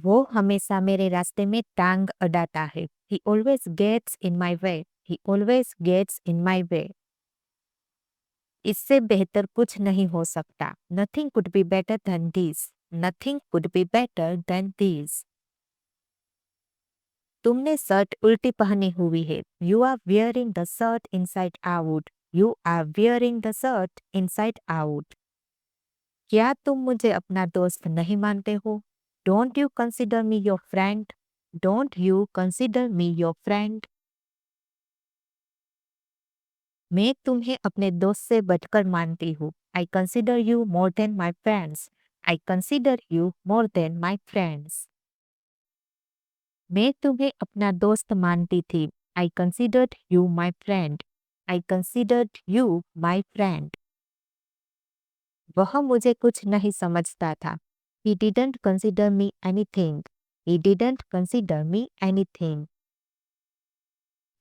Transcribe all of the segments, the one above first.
वो हमेशा मेरे रास्ते में टांग अड़ाता है। He always gets in my way. He always gets in my way. इससे बेहतर कुछ नहीं हो सकता। Nothing could be better than this. Nothing could be better than this. तुमने शर्ट उल्टी पहनी हुई है। You are wearing the shirt inside out. You are wearing the shirt inside out. क्या तुम मुझे अपना दोस्त नहीं मानते हो? Don't you consider me your friend? Don't you consider me your friend? मैं तुम्हें अपने दोस्त से बढ़कर मानती हूँ। I consider you more than my friends. I consider you more than my friends. मैं तुम्हें अपना दोस्त मानती थी। I considered you my friend. I considered you my friend. वह मुझे कुछ नहीं समझता था। He didn't consider me anything. He didn't consider me anything.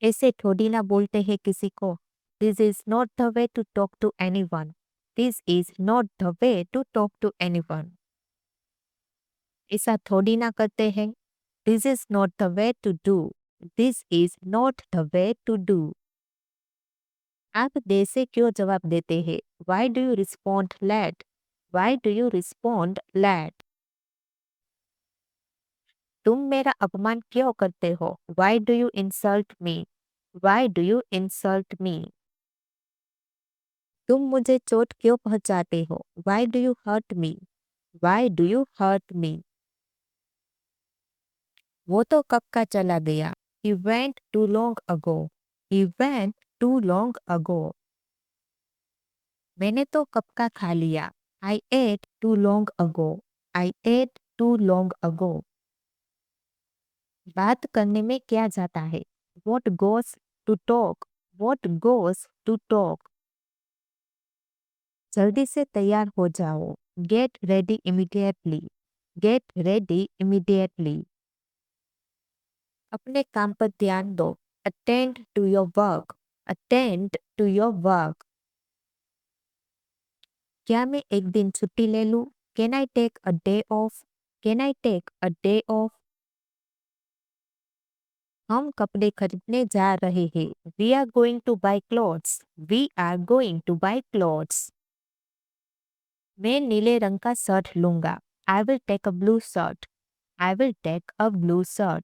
ऐसे थोड़ी ना बोलते हैं किसी को। This is not the way to talk to anyone. This is not the way to talk to anyone. ऐसा थोड़ी ना करते हैं। This is not the way to do. This is not the way to do. आप देर से क्यों जवाब देते हैं? Why do you respond late? Why do you respond late? तुम मेरा अपमान क्यों करते हो? Why do you insult me? Why do you insult me? तुम मुझे चोट क्यों पहुंचाते हो? Why do you hurt me? Why do you hurt me? वो तो कब का चला गया। He went too long ago. He went too long ago. मैंने तो कब का खा लिया। I ate too long ago. I ate too long ago. बात करने में क्या जाता है? What goes to talk? What goes to talk? जल्दी से तैयार हो जाओ। Get ready immediately. Get ready immediately. अपने काम पर ध्यान दो। Attend to your work. Attend to your work. क्या मैं एक दिन छुट्टी ले लूं? Can I take a day off? Can I take a day off? हम कपड़े खरीदने जा रहे हैं। We are going to buy clothes. We are going to buy clothes. मैं नीले रंग का शर्ट लूंगा। I will take a blue shirt. I will take a blue shirt.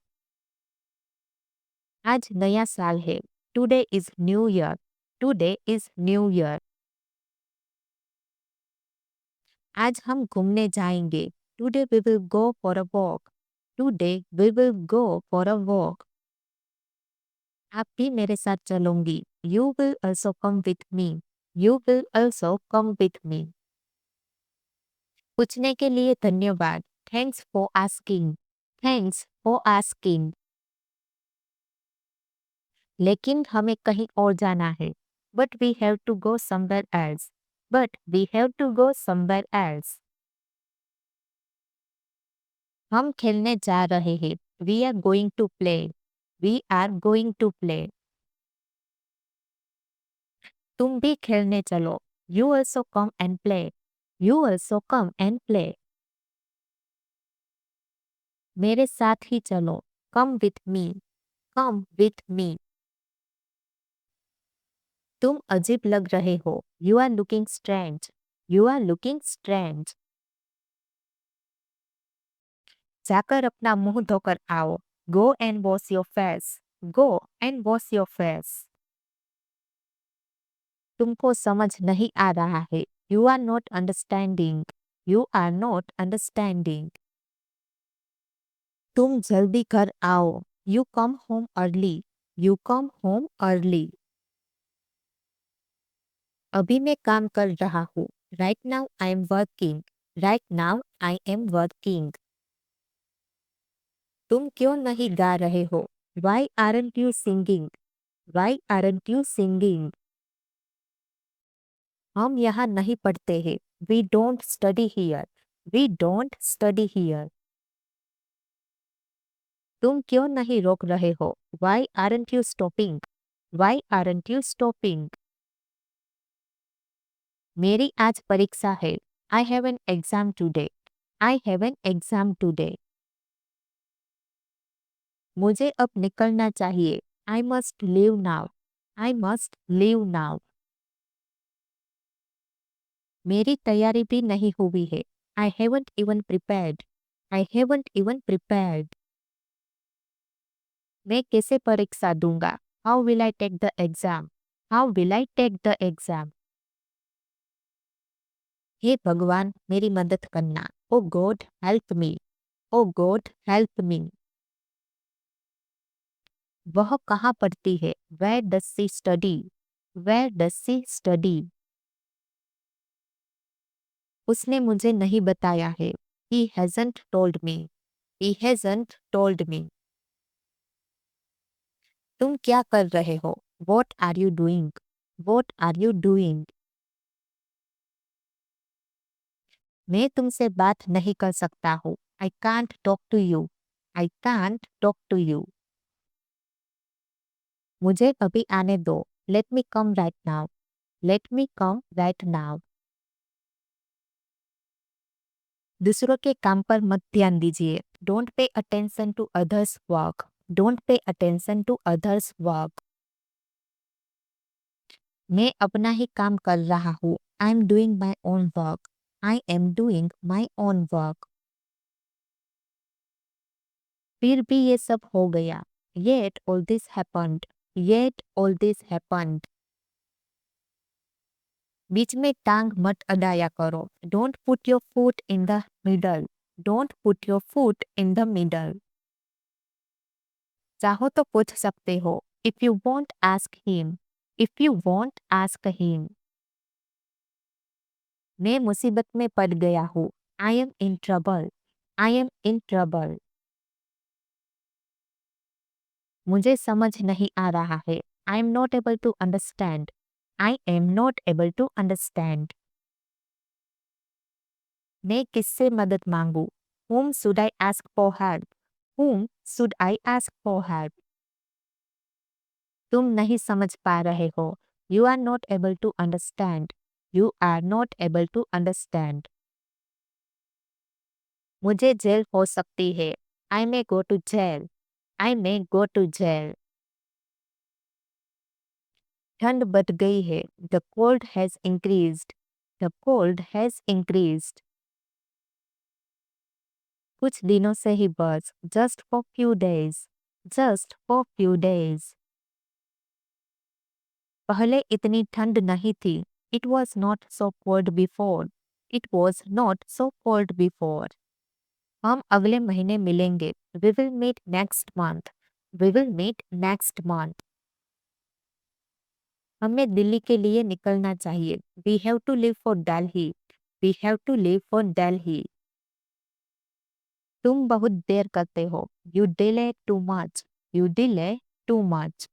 आज नया साल है। Today is New Year. Today is New Year. आज हम घूमने जाएंगे। Today we will go for a walk. Today we will go for a walk. आप भी मेरे साथ चलोगी। You will also come with me. You will also come with me. पूछने के लिए धन्यवाद। Thanks for asking. Thanks for asking. लेकिन हमें कहीं और जाना है। But we have to go somewhere else. But we have to go somewhere else. हम खेलने जा रहे हैं। We are going to play. We are going to play. तुम भी खेलने चलो। You also come and play. You also come and play. मेरे साथ ही चलो। Come with me. Come with me. तुम अजीब लग रहे हो। You are looking strange. You are looking strange. जाकर अपना मुंह धोकर आओ। Go and wash your face. Go and wash your face. तुमको समझ नहीं आ रहा है। You are not understanding. You are not understanding. तुम जल्दी घर आओ। You come home early. You come home early. अभी मैं काम कर रहा हूँ। Right now I am working. Right now I am working. तुम क्यों नहीं गा रहे हो? Why aren't you singing? Why aren't you singing? हम यहाँ नहीं पढ़ते हैं। We don't study here. We don't study here. तुम क्यों नहीं रोक रहे हो? Why aren't you stopping? Why aren't you stopping? मेरी आज परीक्षा है। I have an exam today. I have an exam today. मुझे अब निकलना चाहिए। I must leave now. I must leave now. मेरी तैयारी भी नहीं हुई है। I haven't even prepared. I haven't even prepared. मैं कैसे परीक्षा दूंगा? How will I take the exam? How will I take the exam? हे भगवान मेरी मदद करना। Oh God help me. Oh God help me. वह कहाँ पढ़ती है? Where does she study? Where does she study? उसने मुझे नहीं बताया है। He hasn't told me. He hasn't told me. तुम क्या कर रहे हो? What are you doing? What are you doing? मैं तुमसे बात नहीं कर सकता हूँ। I can't talk to you. I can't talk to you. मुझे अभी आने दो। Let me come right now. Let me come right now. दूसरों के काम पर मत ध्यान दीजिए। Don't pay attention to others work. Don't pay attention to others work. मैं अपना ही काम कर रहा हूँ। I am doing my own work. I am doing my own work. फिर भी ये सब हो गया। Yet all this happened. Yet all this happened. बीच में टांग मत अडाया करो। Don't put your foot in the middle. Don't put your foot in the middle. चाहो तो पूछ सकते हो। If you won't ask him. If you won't ask him. मैं मुसीबत में पड़ गया हूँ। I am in trouble. I am in trouble. मुझे समझ नहीं आ रहा है। I am not able to understand. I am not able to understand. मैं किससे मदद मांगू? Whom should I ask for help? Whom should I ask for help? तुम नहीं समझ पा रहे हो। You are not able to understand. You are not able to understand. मुझे जेल हो सकती है। I may go to jail. I may go to jail. ठंड बढ़ गई है। The cold has increased. The cold has increased. कुछ दिनों से ही बस। Just for few days. Just for few days. पहले इतनी ठंड नहीं थी। It was not so cold before. It was not so cold before. हम अगले महीने मिलेंगे। We will meet next month. We will meet next month. हमें दिल्ली के लिए निकलना चाहिए। We have to leave for Delhi. We have to leave for Delhi. तुम बहुत देर करते हो। You delay too much. You delay too much.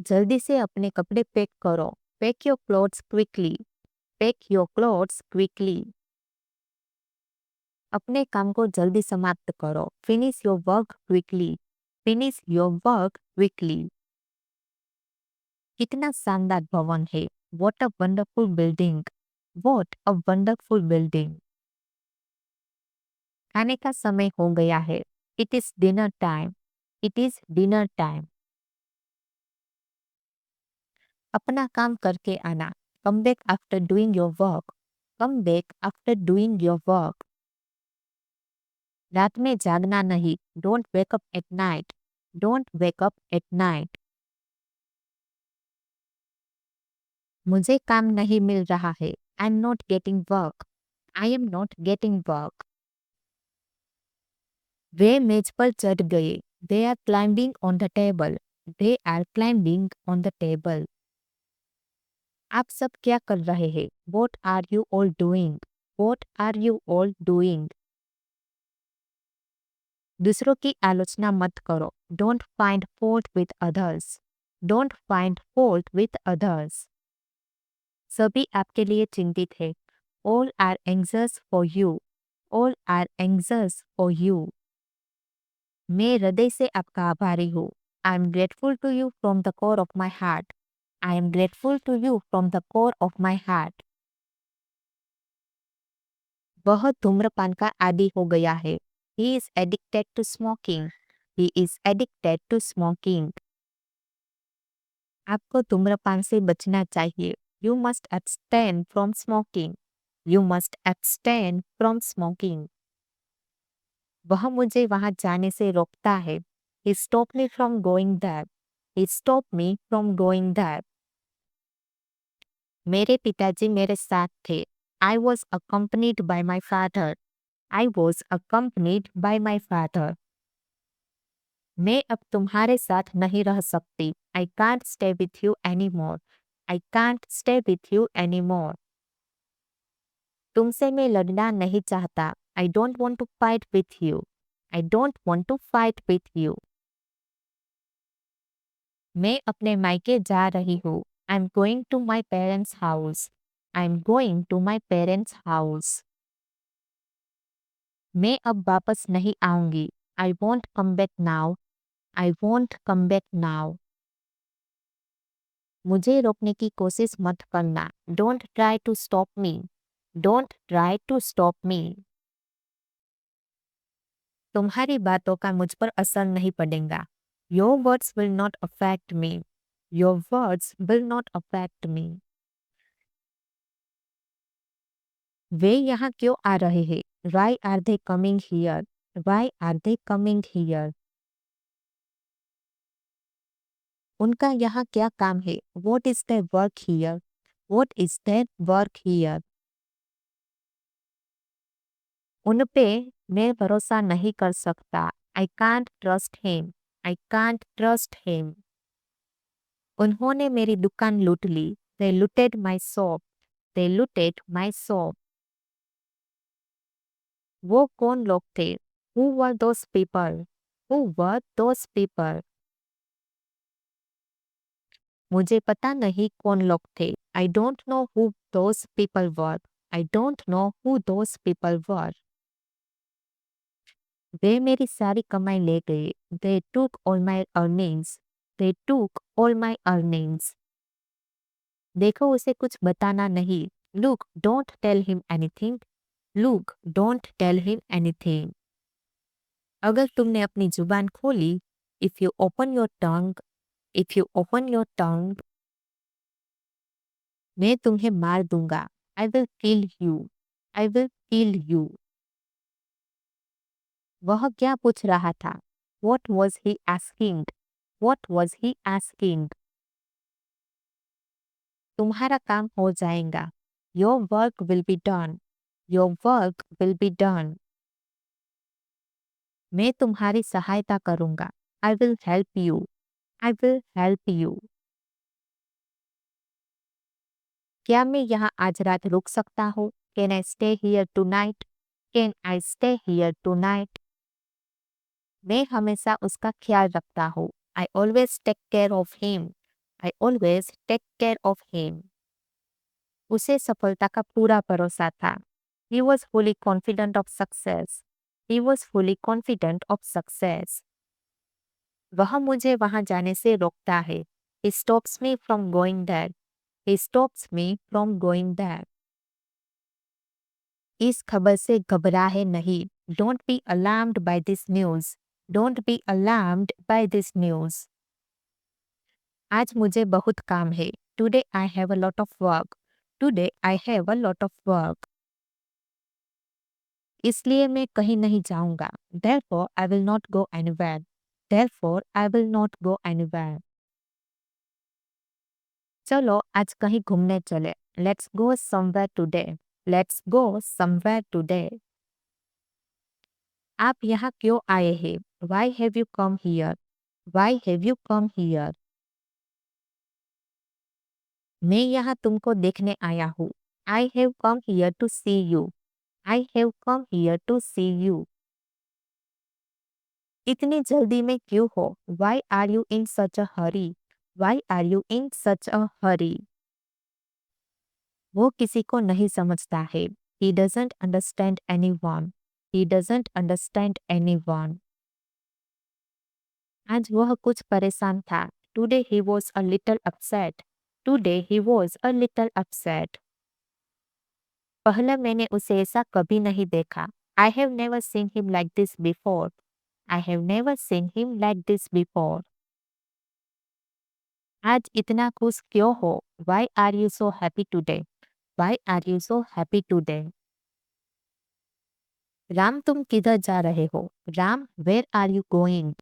जल्दी से अपने कपड़े पैक करो। Pack your clothes quickly. Pack your clothes quickly. अपने काम को जल्दी समाप्त करो। Finish your work quickly. Finish your work quickly. कितना शानदार भवन है। What a wonderful building. What a wonderful building. खाने का समय हो गया है। It is dinner time. It is dinner time. अपना काम करके आना। Come back after doing your work. Come back after doing your work. रात में जागना नहीं। Don't wake up at night. Don't wake up at night. मुझे काम नहीं मिल रहा है। I'm not getting work. I am not getting work. वे मेज पर चढ़ गए। They are climbing on the table. They are climbing on the table. आप सब क्या कर रहे हैं? What are you all doing? What are you all doing? दूसरों की आलोचना मत करो। Don't find fault with others. Don't find fault with others. सभी आपके लिए चिंतित है। All are anxious for you. All are anxious for you. मैं हृदय से आपका आभारी हूँ। I am grateful to you from the core of my heart. I am grateful to you from the core of my heart. वह धूम्रपान का आदी हो गया है। He is addicted to smoking. He is addicted to smoking. आपको धूम्रपान से बचना चाहिए. You must abstain from smoking. You must abstain from smoking. वह मुझे वहां जाने से रोकता है. He stopped me from going there. He stopped me from going there. मेरे पिताजी मेरे साथ थे. I was accompanied by my father. I was accompanied by my father. मैं अब तुम्हारे साथ नहीं रह सकती. I can't stay with you anymore. I can't stay with you anymore. तुमसे मैं लड़ना नहीं चाहता. I don't want to fight with you. I don't want to fight with you. मैं अपने मायके जा रही हूँ. I'm going to my parents' house. I'm going to my parents' house. मैं अब वापस नहीं आऊंगी. I won't come back now. I won't come back now. मुझे रोकने की कोशिश मत करना. Don't try to stop me. Don't try to stop me. तुम्हारी बातों का मुझ पर असर नहीं पड़ेगा. Your words will not affect me. Your words will not affect me. वे यहाँ क्यों आ रहे हैं? Why are they coming here? Why are they coming here? उनका यहाँ क्या काम है? What is their work here? What is their work here? उन पे मैं भरोसा नहीं कर सकता. I can't trust him. I can't trust him. उन्होंने मेरी दुकान लूट ली. They looted my shop. They looted my shop. वो कौन लोग थे? Who were those people? Who were those people? मुझे पता नहीं कौन लोग थे. I don't know who those people were. I don't know who those people were. वे मेरी सारी कमाई ले गए. They took all my earnings. They took all my earnings. देखो उसे कुछ बताना नहीं. Look, don't tell him anything. Look, don't tell him anything. अगर तुमने अपनी जुबान खोली, if you open your tongue, if you open your tongue, मैं तुम्हें मार दूंगा. I will kill you. I will kill you. वह क्या पूछ रहा था? What was he asking? What was he asking? तुम्हारा काम हो जाएगा. Your work will be done. Your work will be done. मैं तुम्हारी सहायता करूंगा. I will help you. I will help you. क्या मैं यहाँ आज रात रुक सकता हूँ? Can I stay here tonight? Can I stay here tonight? मैं हमेशा उसका ख्याल रखता हूँ. I always take care of him. I always take care of him. उसे सफलता का पूरा भरोसा था. He was fully confident of success. He was fully confident of success. वह मुझे वहां जाने से रोकता है. He stops me from going there. He stops me from going there. इस खबर से घबराए नहीं. Don't be alarmed by this news. Don't be alarmed by this news. आज मुझे बहुत काम है. Today I have a lot of work. Today I have a lot of work. इसलिए मैं कहीं नहीं जाऊंगा. Therefore I will not go anywhere. Therefore I will not go anywhere. चलो आज कहीं घूमने चले. Let's go somewhere today. Let's go somewhere today. आप यहाँ क्यों आए हैं? Why have you come here? Why have you come here? मैं यहाँ तुमको देखने आया हूँ. I have come here to see you. I have come here to see you. इतनी जल्दी में क्यों हो? Why are you in such a hurry? Why are you in such a hurry? वो किसी को नहीं समझता है. He doesn't understand anyone. He doesn't understand anyone. आज वह कुछ परेशान था. Today he was a little upset. Today he was a little upset. पहले मैंने उसे ऐसा कभी नहीं देखा. I have never seen him like this before. I have never seen him like this before. आज इतना खुश क्यों हो? Why are you so happy today? Why are you so happy today? Ram तुम किधर जा रहे हो? Ram where are you going?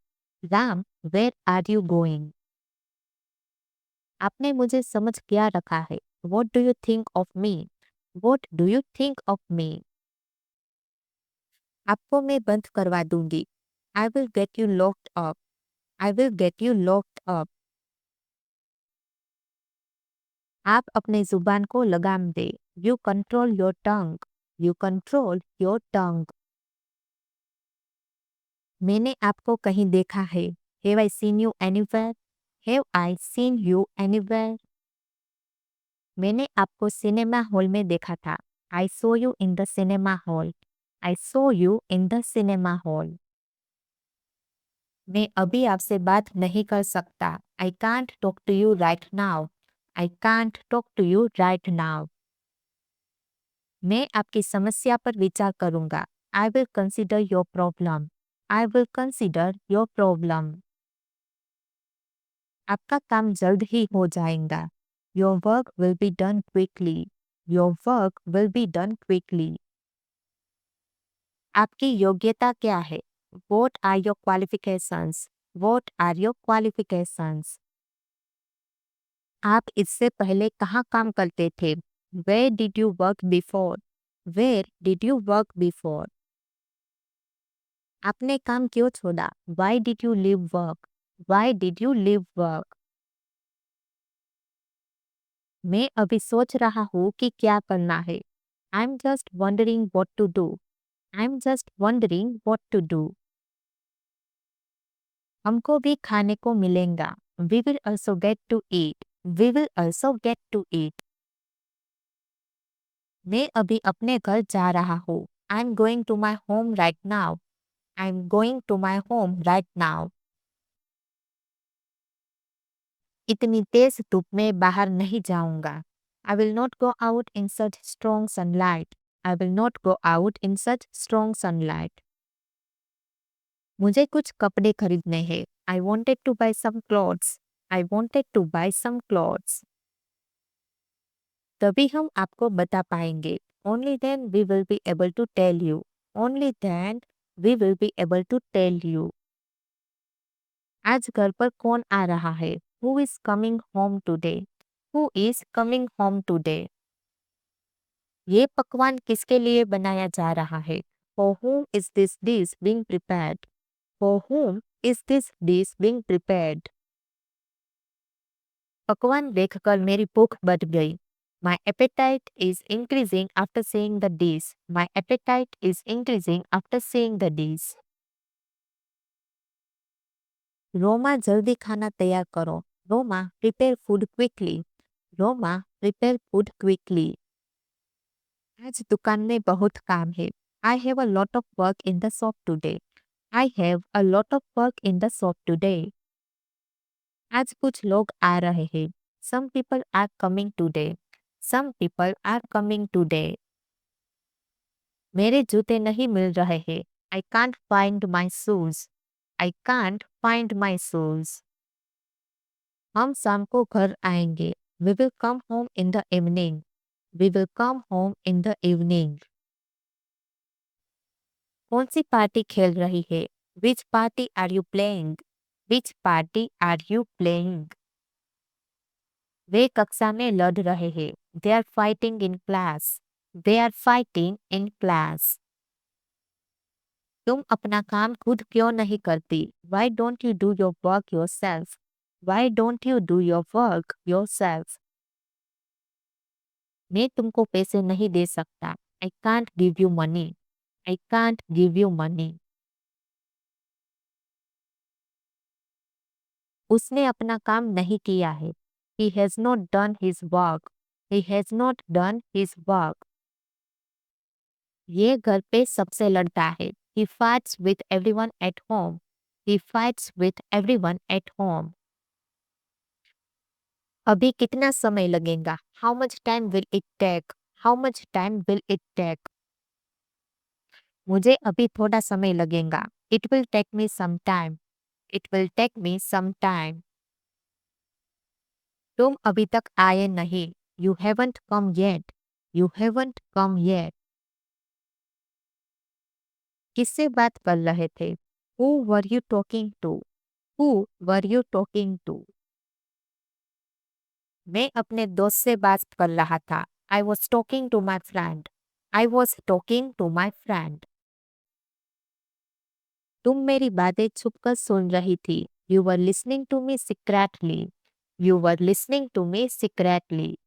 Ram where are you going? आपने मुझे समझ क्या रखा है? What do you think of me? What do you think of me? आपको मैं बंद करवा दूंगी. I will get you locked up. I will get you locked up. आप अपने जुबान को लगाम दे. You control your tongue. You control your tongue. मैंने आपको कहीं देखा है. Have I seen you anywhere? Have I seen you anywhere? मैंने आपको सिनेमा हॉल में देखा था. I saw you in the cinema hall. I saw you in the cinema hall. मैं अभी आपसे बात नहीं कर सकता. I can't talk to you right now. I can't talk to you right now. मैं आपकी समस्या पर विचार करूंगा. I will consider your problem. I will consider your problem. आपका काम जल्द ही हो जाएगा. Your work will be done quickly. Your work will be done quickly. आपकी योग्यता क्या है? What are your qualifications? What are your qualifications? आप इससे पहले कहाँ काम करते थे? Where did you work before? Where did you work before? आपने काम क्यों छोड़ा? Why did you leave work? Why did you leave work? मैं अभी सोच रहा हूँ कि क्या करना है. I'm just wondering what to do. I'm just wondering what to do. हमको भी खाने को मिलेगा. We will also get to eat. We will also get to eat. मैं अभी अपने घर जा रहा हूँ. I'm going to my home right now. I'm going to my home right now. इतनी तेज धूप में बाहर नहीं जाऊंगा. I will not go out in such strong sunlight. I will not go out in such strong sunlight. मुझे कुछ कपड़े खरीदने हैं. I wanted to buy some clothes. I wanted to buy some clothes. तभी हम आपको बता पाएंगे. Only then we will be able to tell you. Only then we will be able to tell you. आज घर पर कौन आ रहा है? Who is coming home today? Who is coming home today? ये पकवान किसके लिए बनाया जा रहा है? For whom is this dish being prepared? For whom is this dish being prepared? पकवान देखकर मेरी भूख बढ़ गई. My appetite is increasing after seeing the dish. My appetite is increasing after seeing the dish. Roma जल्दी खाना तैयार करो. Roma prepare food quickly. Roma prepare food quickly. आज दुकान में बहुत काम है. I have a lot of work in the shop today. I have a lot of work in the shop today. आज कुछ लोग आ रहे हैं. Some people are coming today. Some people are coming today. मेरे जूते नहीं मिल रहे हैं. I can't find my shoes. I can't find my shoes. हम शाम को घर आएंगे. We will come home in the evening. We will come home in the evening. कौन सी पार्टी खेल रही है? Which party are you playing? Which party are you playing? वे कक्षा में लड़ रहे हैं. They are fighting in class. They are fighting in class. तुम अपना काम खुद क्यों नहीं करती? Why don't you do your work yourself? Why don't you do your work yourself? मैं तुमको पैसे नहीं दे सकता. I can't give you money. I can't give you money. उसने अपना काम नहीं किया है. He has not done his work. He has not done his work. ये घर पे सबसे लड़ता है. He fights with everyone at home. He fights with everyone at home. अभी कितना समय लगेगा? How much time will it take? How much time will it take? मुझे अभी थोड़ा समय लगेगा। It will take me some time. It will take me some time. तुम अभी तक आए नहीं। You haven't come yet. You haven't come yet. किससे बात कर रहे थे? Who were you talking to? Who were you talking to? मैं अपने दोस्त से बात कर रहा था। I was talking to my friend. I was talking to my friend. तुम मेरी बातें छुपकर सुन रही थी। You were listening to me secretly. You were listening to me secretly.